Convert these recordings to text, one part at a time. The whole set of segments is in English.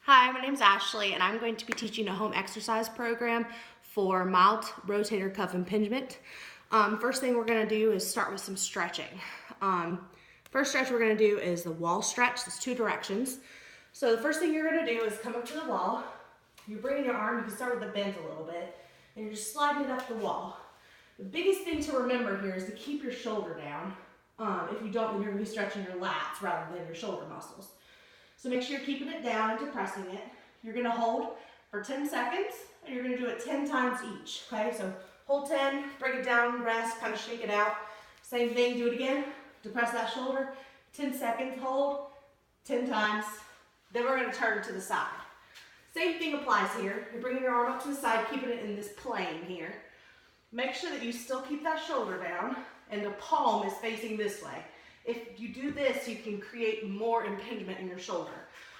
Hi, my name is Ashley, and I'm going to be teaching a home exercise program for mild rotator cuff impingement. First thing we're going to do is start with some stretching. First stretch we're going to do is the wall stretch. There's two directions. So the first thing you're going to do is come up to the wall. You're bringing your arm, you can start with the bend a little bit, and you're just sliding it up the wall. The biggest thing to remember here is to keep your shoulder down. If you don't, then you're going to be stretching your lats rather than your shoulder muscles. So make sure you're keeping it down and depressing it. You're going to hold for 10 seconds, and you're going to do it 10 times each, okay? So hold 10, break it down, rest, kind of shake it out. Same thing, do it again. Depress that shoulder, 10 seconds, hold, 10 times. Then we're going to turn to the side. Same thing applies here. You're bringing your arm up to the side, keeping it in this plane here. Make sure that you still keep that shoulder down, and the palm is facing this way. If you do this, you can create more impingement in your shoulder.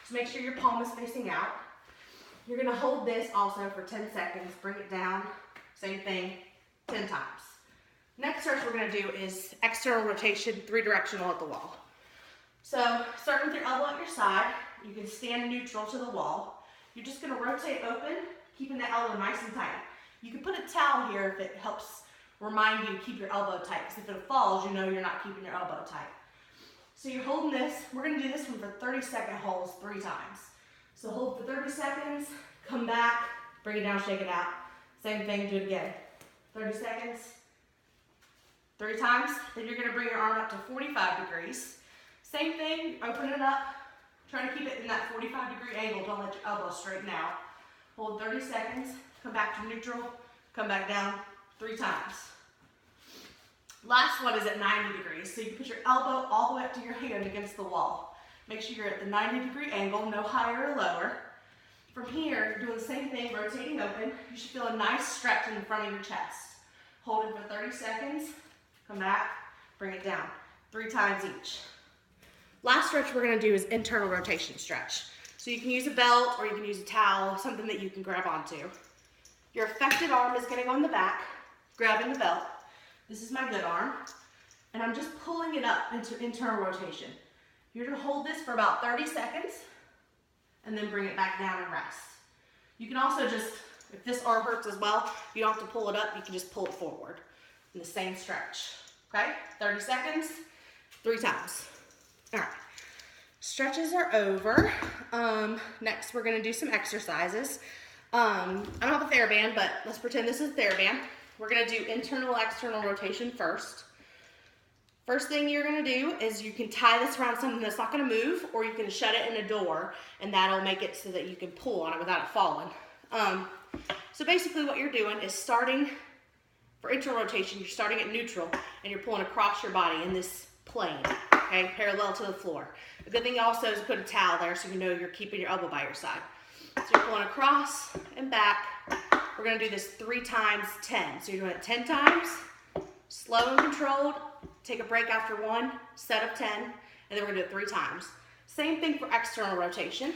So make sure your palm is facing out. You're going to hold this also for 10 seconds, bring it down, same thing, 10 times. Next stretch we're going to do is external rotation, 3-directional at the wall. So starting with your elbow at your side, you can stand neutral to the wall. You're just going to rotate open, keeping the elbow nice and tight. You can put a towel here if it helps remind you to keep your elbow tight, because if it falls, you know you're not keeping your elbow tight. So you're holding this. We're going to do this one for 30-second holds 3 times. So hold for 30 seconds, come back, bring it down, shake it out. Same thing, do it again. 30 seconds, 3 times. Then you're going to bring your arm up to 45 degrees. Same thing, open it up. Try to keep it in that 45-degree angle. Don't let your elbow straighten out. Hold 30 seconds, come back to neutral, come back down 3 times. Last one is at 90 degrees, so you can put your elbow all the way up to your hand against the wall. Make sure you're at the 90-degree angle, no higher or lower. From here, you're doing the same thing, rotating open. You should feel a nice stretch in the front of your chest. Hold it for 30 seconds, come back, bring it down. 3 times each. Last stretch we're going to do is internal rotation stretch. So you can use a belt or you can use a towel, something that you can grab onto. Your affected arm is going to go in the back, grabbing the belt. This is my good arm, and I'm just pulling it up into internal rotation. You're going to hold this for about 30 seconds, and then bring it back down and rest. You can also just, if this arm hurts as well, you don't have to pull it up, you can just pull it forward in the same stretch. Okay, 30 seconds, 3 times. All right, stretches are over. Next, we're going to do some exercises. I don't have a TheraBand, but let's pretend this is a TheraBand. We're going to do internal, external rotation first. First thing you're going to do is you can tie this around something that's not going to move, or you can shut it in a door, and that'll make it so that you can pull on it without it falling. So basically what you're doing is starting, for internal rotation, you're starting at neutral, and you're pulling across your body in this plane, okay, parallel to the floor. The good thing also is put a towel there so you know you're keeping your elbow by your side. So you're pulling across and back. We're going to do this 3 times 10. So you're doing it 10 times, slow and controlled. Take a break after 1 set of 10, and then we're going to do it 3 times. Same thing for external rotation.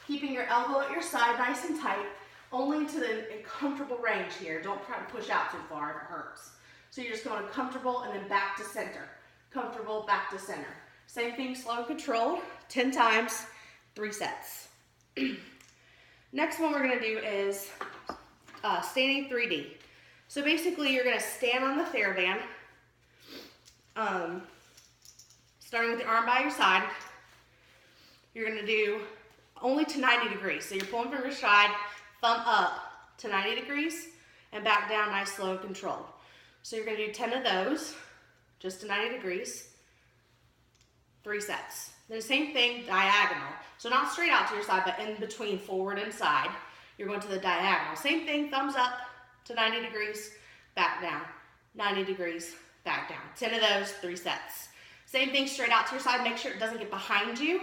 Keeping your elbow at your side nice and tight, only to the comfortable range here. Don't try to push out too far if it hurts. So you're just going comfortable and then back to center. Comfortable, back to center. Same thing, slow and controlled, 10 times, 3 sets. Next one we're going to do is standing 3D. So basically you're going to stand on the TheraBand, starting with the arm by your side. You're going to do only to 90 degrees. So you're pulling from your side, thumb up to 90 degrees, and back down nice, slow, and controlled. So you're going to do 10 of those, just to 90 degrees, 3 sets. Then same thing, diagonal. So not straight out to your side, but in between forward and side. You're going to the diagonal. Same thing, thumbs up to 90 degrees, back down. 90 degrees, back down. 10 of those, 3 sets. Same thing, straight out to your side. Make sure it doesn't get behind you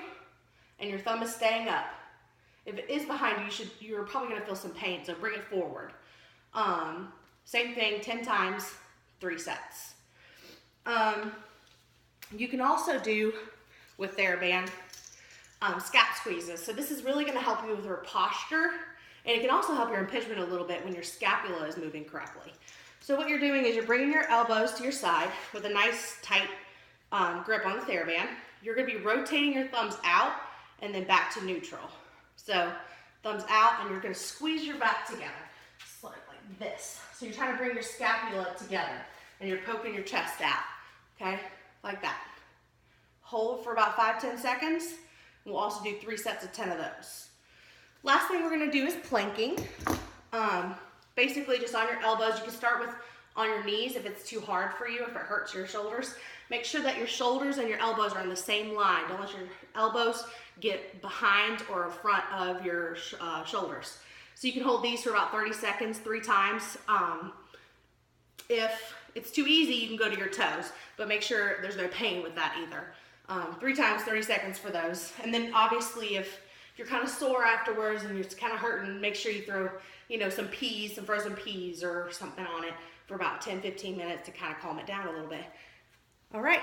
and your thumb is staying up. If it is behind you, you're probably going to feel some pain, so bring it forward. Same thing, 10 times, 3 sets. You can also do, with TheraBand, scap squeezes. So this is really going to help you with your posture, and it can also help your impingement a little bit when your scapula is moving correctly. So what you're doing is you're bringing your elbows to your side with a nice tight grip on the TheraBand. You're going to be rotating your thumbs out and then back to neutral. So thumbs out, and you're gonna squeeze your back together. Slide like this. So you're trying to bring your scapula together, and you're poking your chest out, okay? Like that. Hold for about 5-10 seconds. We'll also do 3 sets of 10 of those. Last thing we're gonna do is planking. Basically just on your elbows. You can start with on your knees if it's too hard for you, if it hurts your shoulders. Make sure that your shoulders and your elbows are in the same line. Don't let your elbows get behind or in front of your shoulders. So you can hold these for about 30 seconds, 3 times. If it's too easy, you can go to your toes, but make sure there's no pain with that either. 3 times, 30 seconds for those. And then obviously if you're kind of sore afterwards and it's kind of hurting, make sure you throw, you know, some peas, some frozen peas or something on it for about 10-15 minutes to kind of calm it down a little bit. All right,